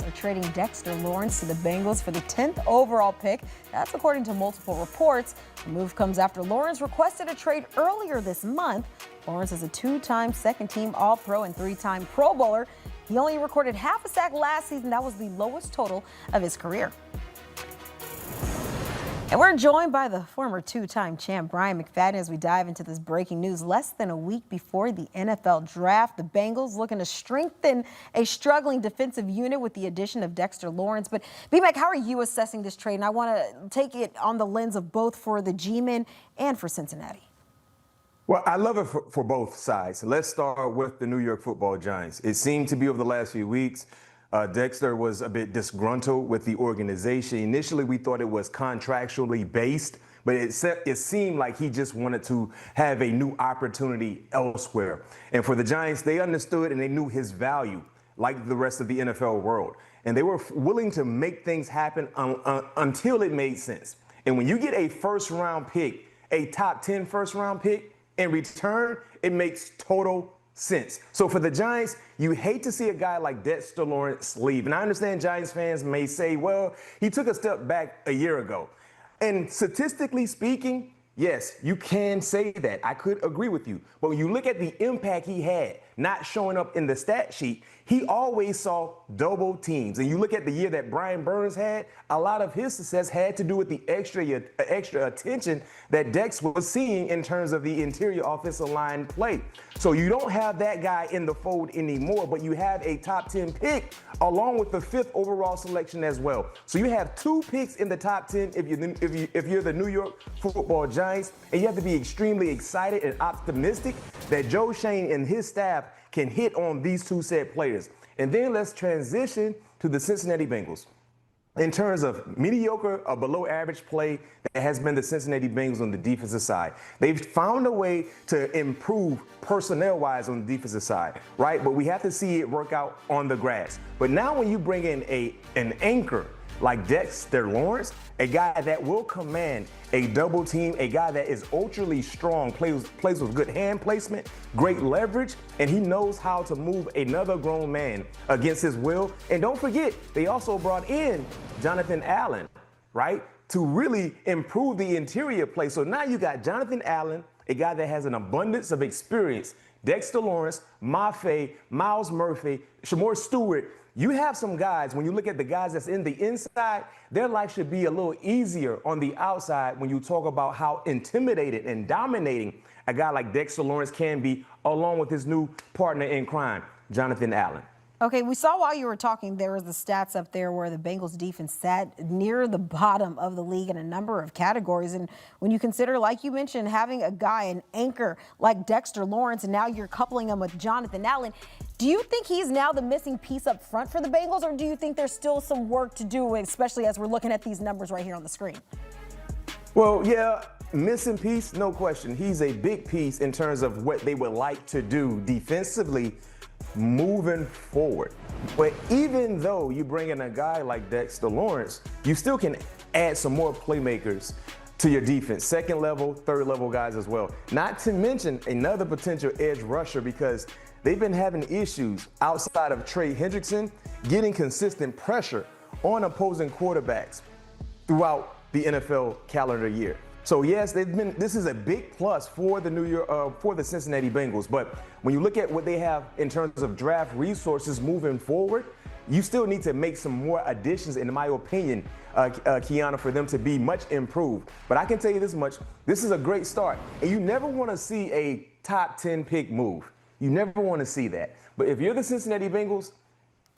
are trading Dexter Lawrence to the Bengals for the 10th overall pick. That's according to multiple reports. The move comes after Lawrence requested a trade earlier this month. Lawrence is a two-time second-team All-Pro and three-time Pro Bowler. He only recorded half a sack last season. That was the lowest total of his career. And we're joined by the former two-time champ Brian McFadden as we dive into this breaking news. Less than a week before the NFL draft, the Bengals looking to strengthen a struggling defensive unit with the addition of Dexter Lawrence. But B-Mac, how are you assessing this trade? And I want to take it on the lens of both for the G-men and for Cincinnati. Well, I love it for both sides. Let's start with the New York Football Giants. It seemed to be over the last few weeks, Dexter was a bit disgruntled with the organization. Initially, we thought it was contractually based, but it seemed like he just wanted to have a new opportunity elsewhere. And for the Giants, they understood and they knew his value, like the rest of the NFL world. And they were willing to make things happen until it made sense. And when you get a first-round pick, a top 10 first-round pick, in return, it makes total sense. So for the Giants, you hate to see a guy like Dexter Lawrence leave. And I understand Giants fans may say, well, he took a step back a year ago. And statistically speaking, yes, you can say that. I could agree with you. But when you look at the impact he had, not showing up in the stat sheet, he always saw double teams. And you look at the year that Brian Burns had, a lot of his success had to do with the extra attention that Dex was seeing in terms of the interior offensive line play. So you don't have that guy in the fold anymore, but you have a top 10 pick along with the 5th overall selection as well. So you have 2 picks in the top 10 if you're the New York Football Giants, and you have to be extremely excited and optimistic that Joe Schoen and his staff can hit on these 2 said players. And then let's transition to the Cincinnati Bengals. In terms of mediocre or below average play that has been the Cincinnati Bengals on the defensive side, they've found a way to improve personnel-wise on the defensive side, right? But we have to see it work out on the grass. But now when you bring in an anchor like Dexter Lawrence, a guy that will command a double team, a guy that is ultra strong, plays with good hand placement, great leverage, and he knows how to move another grown man against his will. And don't forget, they also brought in Jonathan Allen, right, to really improve the interior play. So now you got Jonathan Allen, a guy that has an abundance of experience, Dexter Lawrence, Mafe, Miles Murphy, Shamor Stewart. You have some guys, when you look at the guys that's in the inside, their life should be a little easier on the outside when you talk about how intimidated and dominating a guy like Dexter Lawrence can be, along with his new partner in crime, Jonathan Allen. Okay, we saw while you were talking, there was the stats up there where the Bengals defense sat near the bottom of the league in a number of categories. And when you consider, like you mentioned, having a guy, an anchor like Dexter Lawrence, and now you're coupling him with Jonathan Allen, do you think he's now the missing piece up front for the Bengals, or do you think there's still some work to do, especially as we're looking at these numbers right here on the screen? Well, yeah, missing piece, no question. He's a big piece in terms of what they would like to do defensively moving forward. But even though you bring in a guy like Dexter Lawrence, you still can add some more playmakers to your defense, second level, third level guys as well. Not to mention another potential edge rusher, because they've been having issues outside of Trey Hendrickson getting consistent pressure on opposing quarterbacks throughout the NFL calendar year. So yes, this is a big plus for the Cincinnati Bengals. But when you look at what they have in terms of draft resources moving forward, you still need to make some more additions, in my opinion, Kiana, for them to be much improved. But I can tell you this much: this is a great start, and you never want to see a top 10 pick move. You never want to see that. But if you're the Cincinnati Bengals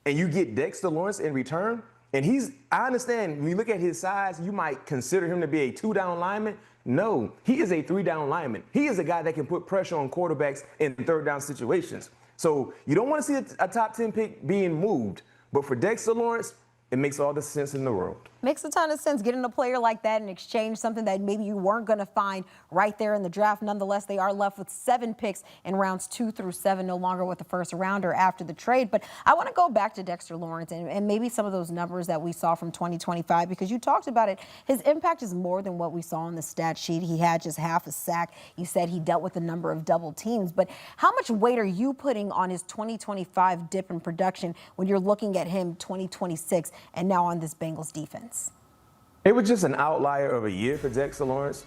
and you get Dexter Lawrence in return, and I understand when you look at his size, you might consider him to be a 2-down lineman. No, he is a 3-down lineman. He is a guy that can put pressure on quarterbacks in 3rd-down situations. So you don't want to see a top 10 pick being moved. But for Dexter Lawrence, it makes all the sense in the world. Makes a ton of sense getting a player like that in exchange, something that maybe you weren't going to find right there in the draft. Nonetheless, they are left with 7 picks in rounds 2 through 7, no longer with the first rounder after the trade. But I want to go back to Dexter Lawrence and maybe some of those numbers that we saw from 2025, because you talked about it. His impact is more than what we saw on the stat sheet. He had just half a sack. You said he dealt with a number of double teams. But how much weight are you putting on his 2025 dip in production when you're looking at him 2026 and now on this Bengals defense? It was just an outlier of a year for Dexter Lawrence.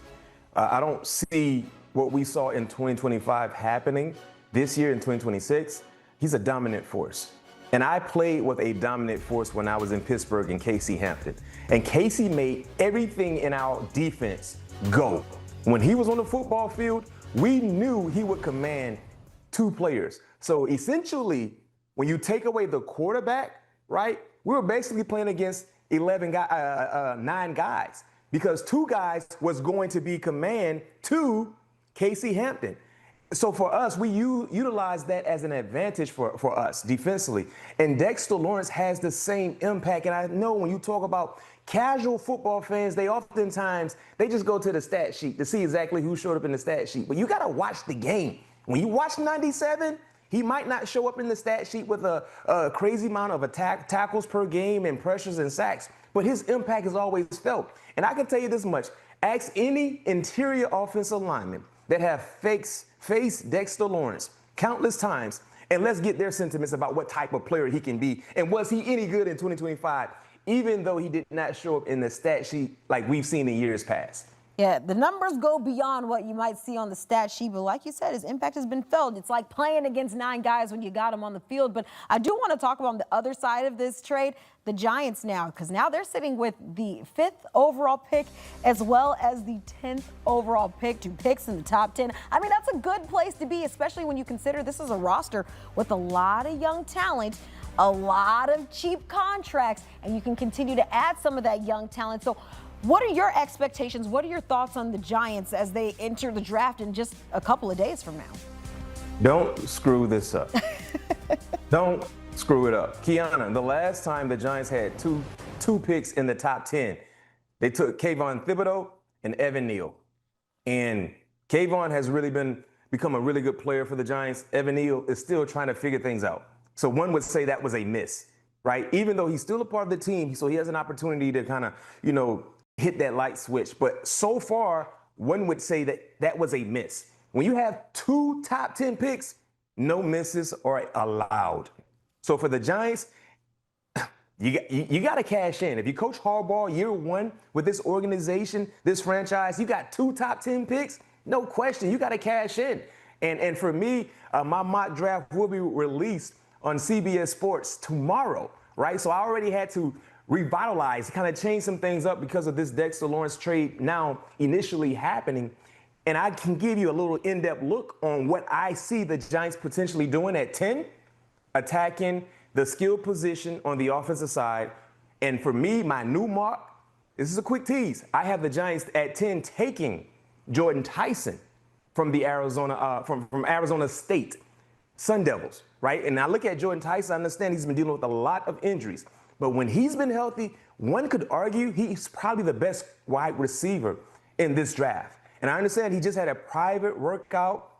I don't see what we saw in 2025 happening this year in 2026. He's a dominant force. And I played with a dominant force when I was in Pittsburgh and Casey Hampton. And Casey made everything in our defense go. When he was on the football field, we knew he would command 2 players. So essentially, when you take away the quarterback, right, we were basically playing against 9 guys, because 2 guys was going to be command to Casey Hampton. So for us, we utilize that as an advantage for us defensively. And Dexter Lawrence has the same impact. And I know when you talk about casual football fans, they just go to the stat sheet to see exactly who showed up in the stat sheet. But you got to watch the game. When you watch 97, he might not show up in the stat sheet with a crazy amount of tackles per game and pressures and sacks, but his impact is always felt. And I can tell you this much: ask any interior offensive lineman that have faced Dexter Lawrence countless times, and let's get their sentiments about what type of player he can be, and was he any good in 2025, even though he did not show up in the stat sheet like we've seen in years past. Yeah, the numbers go beyond what you might see on the stat sheet, but like you said, his impact has been felt. It's like playing against 9 guys when you got him on the field. But I do want to talk about on the other side of this trade, the Giants now, because now they're sitting with the 5th overall pick as well as the 10th overall pick, 2 picks in the top 10. I mean, that's a good place to be, especially when you consider this is a roster with a lot of young talent, a lot of cheap contracts, and you can continue to add some of that young talent. So what are your expectations? What are your thoughts on the Giants as they enter the draft in just a couple of days from now? Don't screw this up. Don't screw it up. Kiana, the last time the Giants had two picks in the top 10, they took Kayvon Thibodeau and Evan Neal. And Kayvon has really become a really good player for the Giants. Evan Neal is still trying to figure things out. So one would say that was a miss, right? Even though he's still a part of the team, so he has an opportunity to kind of, hit that light switch. But so far, one would say that was a miss. When you have 2 top 10 picks, no misses are allowed. So for the Giants, you got to cash in. If you coach Harbaugh year 1 with this organization, this franchise, you got 2 top 10 picks, no question, you got to cash in. And for me, my mock draft will be released on CBS Sports tomorrow, right? So I already had to revitalize, kind of change some things up because of this Dexter Lawrence trade now initially happening. And I can give you a little in-depth look on what I see the Giants potentially doing at 10, attacking the skill position on the offensive side. And for me, my new mark, this is a quick tease. I have the Giants at 10 taking Jordan Tyson from the from Arizona State Sun Devils, right? And I look at Jordan Tyson, I understand he's been dealing with a lot of injuries. But when he's been healthy, one could argue he's probably the best wide receiver in this draft. And I understand he just had a private workout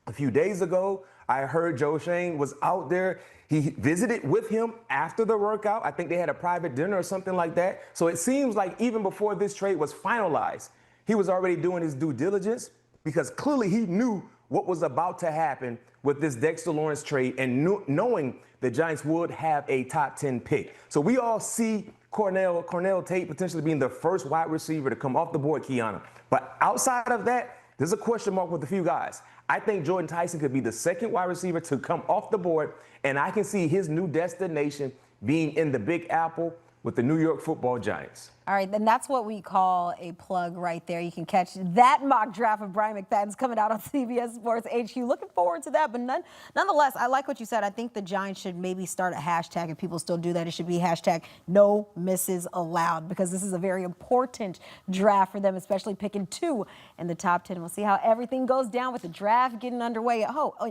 a few days ago. I heard Joe Shane was out there. He visited with him after the workout. I think they had a private dinner or something like that. So it seems like even before this trade was finalized, he was already doing his due diligence, because clearly he knew what was about to happen with this Dexter Lawrence trade, and knowing the Giants would have a top 10 pick. So we all see Cornell Tate potentially being the first wide receiver to come off the board, Kiana. But outside of that, there's a question mark with a few guys. I think Jordan Tyson could be the second wide receiver to come off the board, and I can see his new destination being in the Big Apple with the New York Football Giants. All right, then that's what we call a plug right there. You can catch that mock draft of Brian McFadden's coming out on CBS Sports HQ. Looking forward to that, but nonetheless, I like what you said. I think the Giants should maybe start a hashtag, if people still do that. It should be hashtag no misses allowed, because this is a very important draft for them, especially picking 2 in the top 10. We'll see how everything goes down with the draft getting underway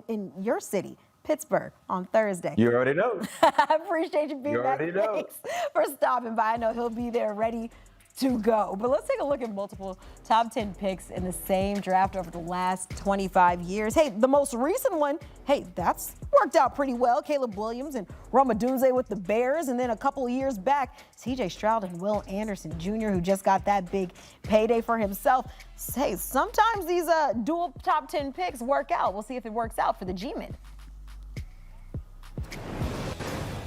in your city. Pittsburgh on Thursday. You already know. I appreciate you being You back. already know. Thanks for stopping by. I know he'll be there ready to go. But let's take a look at multiple top 10 picks in the same draft over the last 25 years. Hey, the most recent one, hey, that's worked out pretty well. Caleb Williams and Rome Odunze with the Bears. And then a couple of years back, C.J. Stroud and Will Anderson Jr., who just got that big payday for himself. Hey, sometimes these dual top 10 picks work out. We'll see if it works out for the G-Men.